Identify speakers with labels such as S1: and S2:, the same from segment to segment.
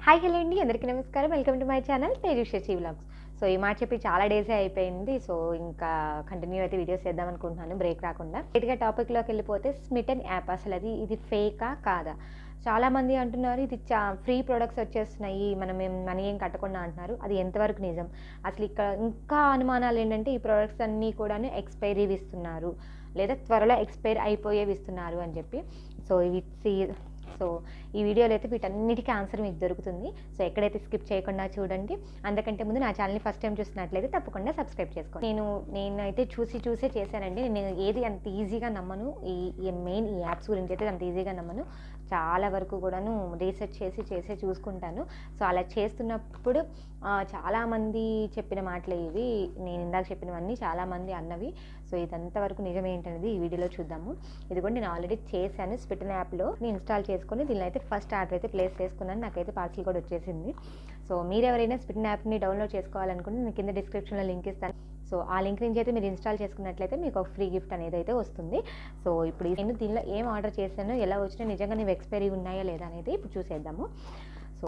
S1: Hi hello అండి, అందరికీ నమస్కారం. Welcome to my channel Tejaswi vlogs. So ఈ మాట చెప్పి చాలా డేసే అయిపోయింది. సో ఇంకా కంటిన్యూ అయితే వీడియోస్ చేద్దాం అనుకుంటున్నాను, బ్రేక్ రాకుండా. డైరెక్ట్గా టాపిక్లోకి వెళ్ళిపోతే, స్మిటన్ యాప్ అసలు ఇది ఫేకా కాదా? చాలామంది అంటున్నారు ఇది ఫ్రీ ప్రొడక్ట్స్ వచ్చేస్తున్నాయి, మనం మనీ ఏం కట్టకుండా అంటున్నారు. అది ఎంతవరకు నిజం? అసలు ఇక్కడ ఇంకా అనుమానాలు ఏంటంటే, ఈ ప్రొడక్ట్స్ అన్నీ కూడా ఎక్స్పైరీ ఇస్తున్నారు, లేదా త్వరలో ఎక్స్పైర్ అయిపోయేవి ఇస్తున్నారు అని చెప్పి. సో ఈ వీడియోలో అయితే వీటన్నిటికీ ఆన్సర్ మీకు దొరుకుతుంది. సో ఎక్కడైతే స్కిప్ చేయకుండా చూడండి. అందుకంటే ముందు నా ఛానల్ని ఫస్ట్ టైం చూస్తున్నట్లయితే తప్పకుండా సబ్స్క్రైబ్ చేసుకోండి. నేనైతే చూసే చేశానండి. నేను ఏది అంత ఈజీగా నమ్మను. ఈ మెయిన్ ఈ యాప్స్ గురించి అయితే అంత ఈజీగా నమ్మను. చాలా వరకు కూడాను రీసెర్చ్ చేసి చూసుకుంటాను. సో అలా చేస్తున్నప్పుడు చాలామంది చెప్పిన మాటలు ఇవి, నేను ఇందాక చెప్పినవన్నీ చాలామంది అన్నవి. సో ఇదంతా వరకు నిజమేంటనేది ఈ వీడియోలో చూద్దాము. ఇది కూడా నేను ఆల్రెడీ చేశాను. స్మిటన్ యాప్లో నేను ఇన్స్టాల్ చేసుకొని దీనిలో అయితే ఫస్ట్ ఆర్డర్ అయితే ప్లేస్ చేసుకున్నాను. నాకైతే పార్సిల్ కూడా వచ్చేసింది. సో మీరు ఎవరైనా స్మిటన్ యాప్ని డౌన్లోడ్ చేసుకోవాలనుకుంటే నేను కింద డిస్క్రిప్షన్లో లింక్ ఇస్తాను. సో ఆ లింక్ నుంచి అయితే మీరు ఇన్స్టాల్ చేసుకున్నట్లయితే మీకు ఒక ఫ్రీ గిఫ్ట్ అనేది అయితే వస్తుంది. సో ఇప్పుడు నేను దీనిలో ఏం ఆర్డర్ చేశానో, ఎలా వచ్చినా నిజంగా నీవు ఎక్స్పైరీ ఉన్నాయా లేదా అనేది ఇప్పుడు చూసేద్దాము. సో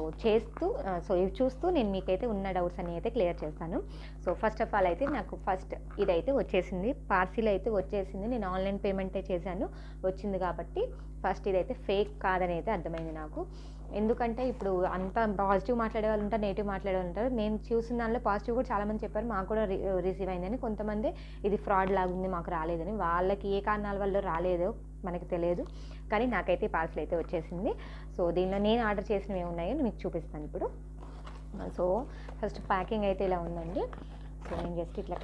S1: ఇవి చూస్తూ నేను మీకైతే ఉన్న డౌట్స్ అన్నీ అయితే క్లియర్ చేస్తాను. సో ఫస్ట్ ఆఫ్ ఆల్ అయితే నాకు ఫస్ట్ ఇదైతే వచ్చేసింది, పార్సిల్ అయితే వచ్చేసింది. నేను ఆన్లైన్ పేమెంటే చేశాను, వచ్చింది. కాబట్టి ఫస్ట్ ఇదైతే ఫేక్ కాదని అయితే అర్థమైంది నాకు. ఎందుకంటే ఇప్పుడు అంత పాజిటివ్ మాట్లాడే వాళ్ళు ఉంటారు, నెగిటివ్ మాట్లాడే వాళ్ళు ఉంటారు. నేను చూసిన దానిలో పాజిటివ్ కూడా చాలామంది చెప్పారు, మాకు కూడా రిసీవ్ అయిందని. కొంతమంది ఇది ఫ్రాడ్ లాగా ఉంది, మాకు రాలేదని. వాళ్ళకి ఏ కారణాల వల్ల రాలేదో మనకి తెలియదు, కానీ నాకైతే పార్సిల్ అయితే వచ్చేసింది. సో దీనిలో నేను ఆర్డర్ చేసినవి ఏమున్నాయో మీకు చూపిస్తాను ఇప్పుడు. సో ఫస్ట్ ప్యాకింగ్ అయితే ఇలా ఉందండి. సో నేను జస్ట్ ఇట్లా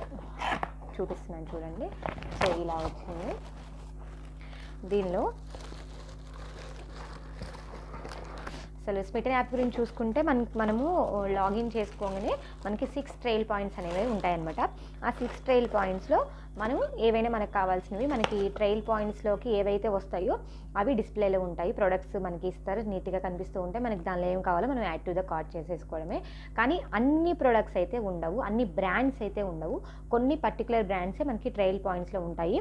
S1: చూపిస్తున్నాను చూడండి. సో ఇలా వచ్చింది. దీనిలో అసలు స్మిటన్ యాప్ గురించి చూసుకుంటే మనము లాగిన్ చేసుకోగానే మనకి 6 ట్రైల్ పాయింట్స్ అనేవి ఉంటాయన్నమాట. ఆ 6 ట్రైల్ పాయింట్స్లో మనం ఏవైనా మనకు కావాల్సినవి, మనకి ట్రైల్ పాయింట్స్లోకి ఏవైతే వస్తాయో అవి డిస్ప్లేలో ఉంటాయి. ప్రొడక్ట్స్ మనకి ఇస్తారు, నీట్గా కనిపిస్తూ ఉంటాయి. మనకి దానిలో ఏం కావాలో మనం యాడ్ టు ద కార్ట్ చేసేసుకోవడమే. కానీ అన్ని ప్రొడక్ట్స్ అయితే ఉండవు, అన్ని బ్రాండ్స్ అయితే ఉండవు. కొన్ని పర్టికులర్ బ్రాండ్సే మనకి ట్రైల్ పాయింట్స్లో ఉంటాయి.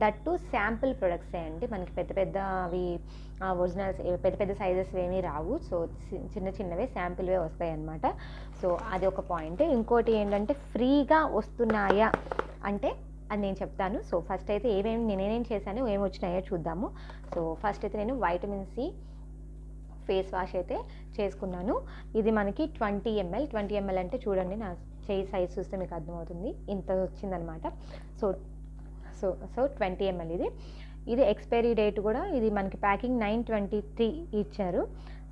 S1: దట్ టు శాంపుల్ ప్రొడక్ట్సే అండి. మనకి పెద్ద అవి ఒరిజినల్స్ పెద్ద సైజెస్ ఏమీ రావు. సో చిన్నవే శాంపుల్వే వస్తాయి అన్నమాట. సో అది ఒక పాయింట్. ఇంకోటి ఏంటంటే, ఫ్రీగా వస్తున్నాయా అంటే అది నేను చెప్తాను. సో ఫస్ట్ అయితే నేనేం చేశాను, ఏమి వచ్చినాయో చూద్దాము. సో ఫస్ట్ అయితే నేను వైటమిన్ సి ఫేస్ వాష్ అయితే చేసుకున్నాను. ఇది మనకి 20 ml అంటే చూడండి, నా చేయి సైజ్ చూస్తే మీకు అర్థమవుతుంది, ఇంత వచ్చిందనమాట. సో 20 ml ఇది ఎక్స్పైరీ డేట్ కూడా ఇది మనకి ప్యాకింగ్ 9/23 ఇచ్చారు.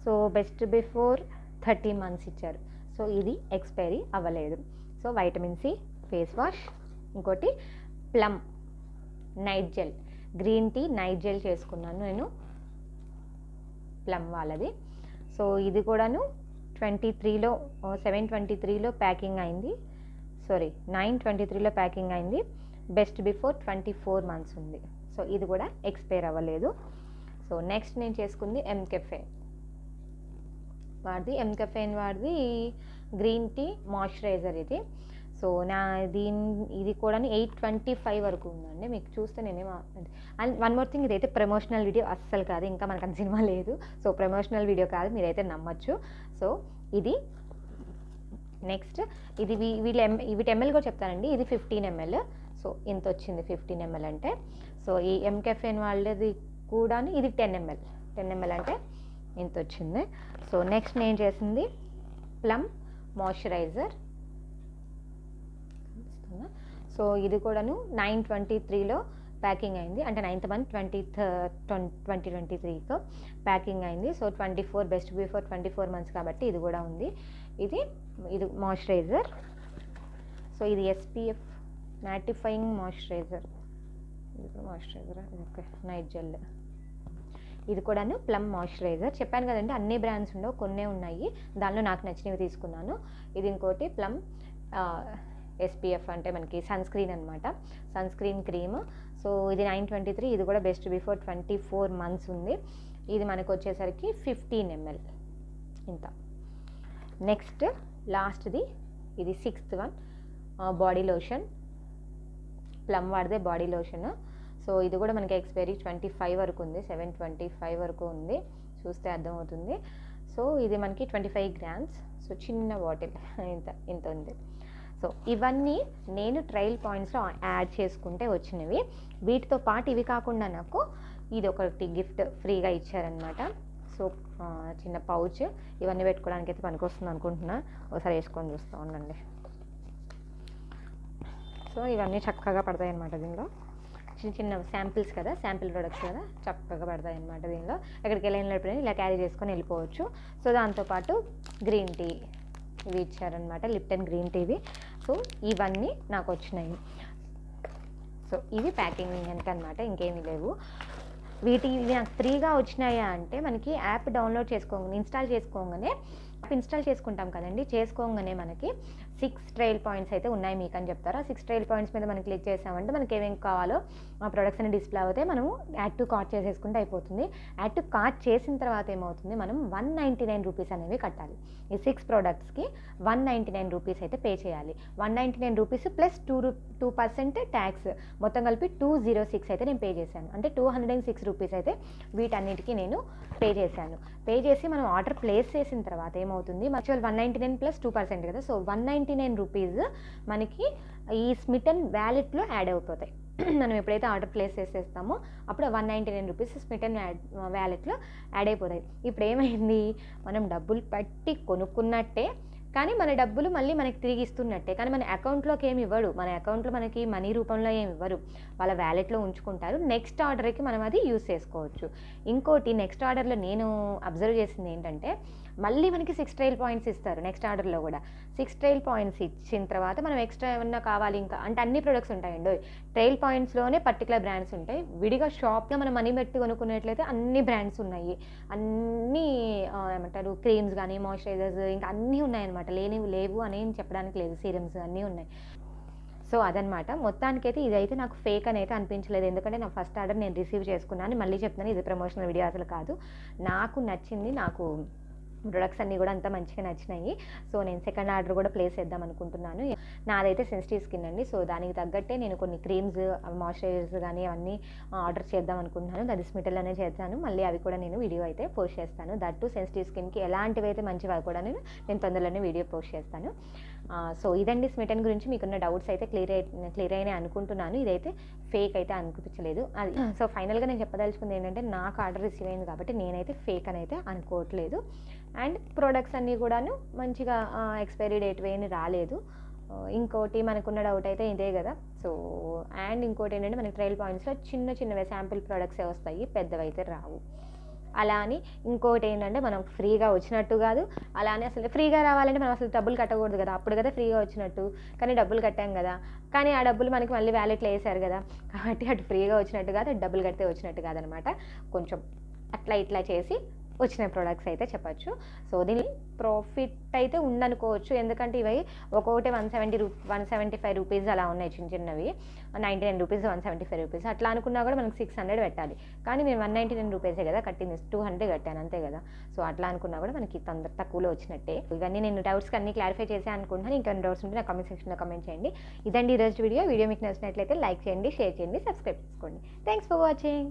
S1: సో బెస్ట్ బిఫోర్ 30 months ఇచ్చారు. సో ఇది ఎక్స్పైరీ అవ్వలేదు. So vitamin C face wash. ఇంకోటి Plum night gel, green tea night gel చేసుకున్నాను నేను, ప్లమ్ వాళ్ళది. సో ఇది కూడాను 7/23లో ప్యాకింగ్ అయింది. 9/23లో ప్యాకింగ్ అయింది. బెస్ట్ బిఫోర్ 24 months ఉంది. సో ఇది కూడా ఎక్స్పైర్ అవ్వలేదు. సో నెక్స్ట్ నేను చేసుకుంది ఎంకెఫే వాడిది గ్రీన్ టీ మాయిశ్చరైజర్ ఇది. సో ఇది కూడా 8/25 వరకు ఉందండి. మీకు చూస్తే నేనేమో. అండ్ వన్ మోర్ థింగ్, ఇదైతే ప్రమోషనల్ వీడియో అస్సలు కాదు, ఇంకా మనకు అంత సినిమా లేదు. సో ప్రమోషనల్ వీడియో కాదు, మీరైతే నమ్మచ్చు. సో ఇది నెక్స్ట్ ఇది వీటి ఎంఎల్ కూడా చెప్తానండి. ఇది 15 ml. సో ఇంత వచ్చింది 15 ml అంటే. సో ఈ ఎంకెఫెన్ వాళ్ళది కూడా ఇది 10 ml అంటే ఇంత వచ్చింది. సో నెక్స్ట్ నేను చేసింది ప్లమ్ మాయిశ్చరైజర్. సో ఇది కూడాను 9/23లో ప్యాకింగ్ అయింది, అంటే 9th month 2023 ప్యాకింగ్ అయింది. సో 24 బెస్ట్ బిఫోర్ 24 months కాబట్టి ఇది కూడా ఉంది. ఇది మాయిశ్చరైజర్. సో ఇది SPF mattifying moisturiser. Okay, night gel. ఇది కూడాను ప్లమ్ మాయిశ్చరైజర్. చెప్పాను కదండి, అన్ని బ్రాండ్స్ ఉండవు, కొన్నే ఉన్నాయి. దానిలో నాకు నచ్చినవి తీసుకున్నాను. ఇది ఇంకోటి ప్లమ్ SPF అంటే మనకి సన్ స్క్రీన్ అనమాట, సన్ స్క్రీన్ క్రీమ్. సో ఇది 9/23, ఇది కూడా బెస్ట్ బిఫోర్ 24 months ఉంది. ఇది మనకు వచ్చేసరికి 15 ml ఇంత. నెక్స్ట్ లాస్ట్ది ఇది 6th one body lotion, Plum వాడిదే బాడీ లోషన్. సో ఇది కూడా మనకి ఎక్స్పైరీ 25 వరకు ఉంది, 7/25 వరకు ఉంది, చూస్తే అర్థమవుతుంది. సో ఇది మనకి 25 grams. సో చిన్న బాటిల్ ఇంత ఉంది. సో ఇవన్నీ నేను ట్రయల్ పాయింట్స్లో యాడ్ చేసుకుంటే వచ్చినవి. వీటితో పాటు ఇవి కాకుండా నాకు ఇది ఒకటి గిఫ్ట్ ఫ్రీగా ఇచ్చారనమాట. సో చిన్న పౌచ్, ఇవన్నీ పెట్టుకోవడానికి అయితే పనికొస్తుంది అనుకుంటున్నా. ఒకసారి వేసుకొని చూస్తూ ఉండండి. సో ఇవన్నీ చక్కగా పడతాయి అన్నమాట దీనిలో. చిన్న చిన్న శాంపిల్స్ కదా, శాంపిల్ ప్రొడక్ట్స్ కదా, చక్కగా పడతాయి అన్నమాట దీనిలో. ఎక్కడికి వెళ్ళినప్పుడు ఇలా క్యారీ చేసుకొని వెళ్ళిపోవచ్చు. సో దాంతోపాటు గ్రీన్ టీ ఇవి ఇచ్చారనమాట, లిప్టన్ గ్రీన్ టీవి. సో ఇవన్నీ నాకు వచ్చినాయి. సో ఇవి ప్యాకింగ్ వెనక అనమాట, ఇంకేమీ లేవు. ఇవి నాకు ఫ్రీగా వచ్చినాయా అంటే మనకి యాప్ డౌన్లోడ్ ఇన్స్టాల్ చేసుకుంటాం కదండి. చేసుకోగానే మనకి 6 ట్రయల్ పాయింట్స్ అయితే ఉన్నాయి మీకు అని చెప్తారు. ఆ 6 ట్రయల్ పాయింట్స్ మీద మనం క్లిక్ చేసామంటే మనకి ఏమేమి కావాలో ఆ ప్రొడక్ట్స్ అని డిస్ప్లే అవుతాయి. మనము యాడ్ టు కార్ట్ చేసేసుకుంటే అయిపోతుంది. యాడ్ టు కార్ట్ చేసిన తర్వాత ఏమవుతుంది, మనం 199 రూపీస్ అనేవి కట్టాలి. ఈ 6 ప్రోడక్ట్స్కి 199 రూపీస్ అయితే పే చేయాలి. 199 రూపీస్ ప్లస్ 2% ట్యాక్స్, మొత్తం కలిపి 206 అయితే నేను పే చేశాను. అంటే 206 రూపీస్ అయితే వీటన్నిటికీ నేను పే చేశాను. పే చేసి మనం ఆర్డర్ ప్లేస్ చేసిన తర్వాత ఏమవుతుంది, యాక్చువల్ 199 ప్లస్ 2% కదా. సో 199 రూపీస్ మనకి ఈ స్మిటన్ వ్యాలెట్లో యాడ్ అయిపోతాయి. మనం ఎప్పుడైతే ఆర్డర్ ప్లేస్ చేసేస్తామో అప్పుడు 199 రూపీస్ స్మిటన్ వ్యాలెట్లో యాడ్ అయిపోతాయి. ఇప్పుడు ఏమైంది, మనం డబ్బులు పెట్టి కొనుక్కున్నట్టే కానీ మన డబ్బులు మళ్ళీ మనకి తిరిగి ఇస్తున్నట్టే. కానీ మన అకౌంట్లోకి ఏమి ఇవ్వడు, మన అకౌంట్లో మనకి మనీ రూపంలో ఏమి ఇవ్వరు, వాళ్ళ వ్యాలెట్లో ఉంచుకుంటారు. నెక్స్ట్ ఆర్డర్కి మనం అది యూస్ చేసుకోవచ్చు. ఇంకోటి నెక్స్ట్ ఆర్డర్లో నేను అబ్జర్వ్ చేసింది ఏంటంటే, మళ్ళీ మనకి 6 ట్రయల్ పాయింట్స్ ఇస్తారు నెక్స్ట్ ఆర్డర్లో కూడా. 6 ట్రయల్ పాయింట్స్ ఇచ్చిన తర్వాత మనం ఎక్స్ట్రా ఏమన్నా కావాలి ఇంకా అంటే అన్ని ప్రొడక్ట్స్ ఉంటాయండి. ట్రయల్ పాయింట్స్లోనే పర్టికులర్ బ్రాండ్స్ ఉంటాయి. విడిగా షాప్లో మనం మనీ పెట్టి కొనుక్కునేట్లయితే అన్ని బ్రాండ్స్ ఉన్నాయి, అన్నీ ఏమంటారు క్రీమ్స్ కానీ మాయిశ్చరైజర్స్ ఇంకా అన్నీ ఉన్నాయన్నమాట. లేవు అని చెప్పడానికి లేదు, సీరమ్స్ అన్నీ ఉన్నాయి. సో అదనమాట. మొత్తానికైతే ఇదైతే నాకు ఫేక్ అని అయితే అనిపించలేదు, ఎందుకంటే నా ఫస్ట్ ఆర్డర్ నేను రిసీవ్ చేసుకున్నాను. మళ్ళీ చెప్తున్నాను, ఇది ప్రమోషనల్ వీడియో అసలు కాదు. నాకు నచ్చింది, నాకు ప్రొడక్ట్స్ అన్నీ కూడా అంతా మంచిగా నచ్చినాయి. సో నేను సెకండ్ ఆర్డర్ కూడా ప్లేస్ చేద్దాం అనుకుంటున్నాను. నాదైతే సెన్సిటివ్ స్కిన్ అండి. సో దానికి తగ్గట్టే నేను కొన్ని క్రీమ్స్, మాయిశ్చరైజర్స్ కానీ అవన్నీ ఆర్డర్ చేద్దాం అనుకుంటున్నాను. అది స్మిటన్లోనే చేస్తాను. మళ్ళీ అవి కూడా నేను వీడియో అయితే పోస్ట్ చేస్తాను. దట్టు సెన్సిటివ్ స్కిన్కి ఎలాంటివి అయితే మంచివి అవి కూడా నేను తొందరలోనే వీడియో పోస్ట్ చేస్తాను. సో ఇదండి స్మిటన్ గురించి మీకున్న డౌట్స్ అయితే క్లియర్ అయినాయి అనుకుంటున్నాను. ఇదైతే ఫేక్ అయితే అనిపించలేదు. అది సో ఫైనల్గా నేను చెప్పదలుచుకుంది ఏంటంటే, నాకు ఆర్డర్ రిసీవ్ అయింది కాబట్టి నేనైతే ఫేక్ అని అయితే అనుకోవట్లేదు. అండ్ ప్రోడక్ట్స్ అన్నీ కూడాను మంచిగా ఎక్స్పైరీ డేట్ వేయని రాలేదు. ఇంకోటి మనకున్న డౌట్ అయితే ఇదే కదా. సో అండ్ ఇంకోటి ఏంటంటే, మనకి ట్రయల్ పాయింట్స్లో చిన్నవే శాంపిల్ ప్రోడక్ట్సే వస్తాయి, పెద్దవైతే రావు. అలా అని ఇంకోటి ఏంటంటే, మనం ఫ్రీగా వచ్చినట్టు కాదు. అలా అని అసలు ఫ్రీగా రావాలంటే మనం అసలు డబ్బులు కట్టకూడదు కదా, అప్పుడు కదా ఫ్రీగా వచ్చినట్టు. కానీ డబ్బులు కట్టాం కదా, కానీ ఆ డబ్బులు మనకి మళ్ళీ వ్యాలెట్లో వేసారు కదా, కాబట్టి అటు ఫ్రీగా వచ్చినట్టు కాదు, అటు డబ్బులు కడితే వచ్చినట్టు కాదనమాట. కొంచెం అట్లా ఇట్లా చేసి వచ్చిన ప్రోడక్ట్స్ అయితే చెప్పచ్చు. సో దీని ప్రాఫిట్ అయితే ఉందనుకోవచ్చు, ఎందుకంటే ఇవి ఒక్కొక్కటి 175 రూపీస్ అలా ఉన్నాయి, చిన్నవి 99 రూపీస్ 175 రూపీస్ అట్లా అనుకున్నా కూడా మనకి 600 పెట్టాలి. కానీ నేను 199 రూపీసే కదా కట్టింది, 200 కట్టాను అంతే కదా. సో అట్లా అనుకున్నా కూడా మనకి తక్కువలో వచ్చినట్టే. ఇవన్నీ నేను డౌట్స్కి అన్ని క్లారిఫై చేసే అనుకుంటున్నాను. ఇంకా డౌట్స్ ఉంటే నా కామెంట్ సెక్షన్లో కామెంట్ చేయండి. ఇదండి ఈరోజు వీడియో మీకు నచ్చినట్లయితే లైక్ చేయండి, షేర్ చేయండి, సబ్స్క్రైబ్ చేసుకోండి. Thanks for watching.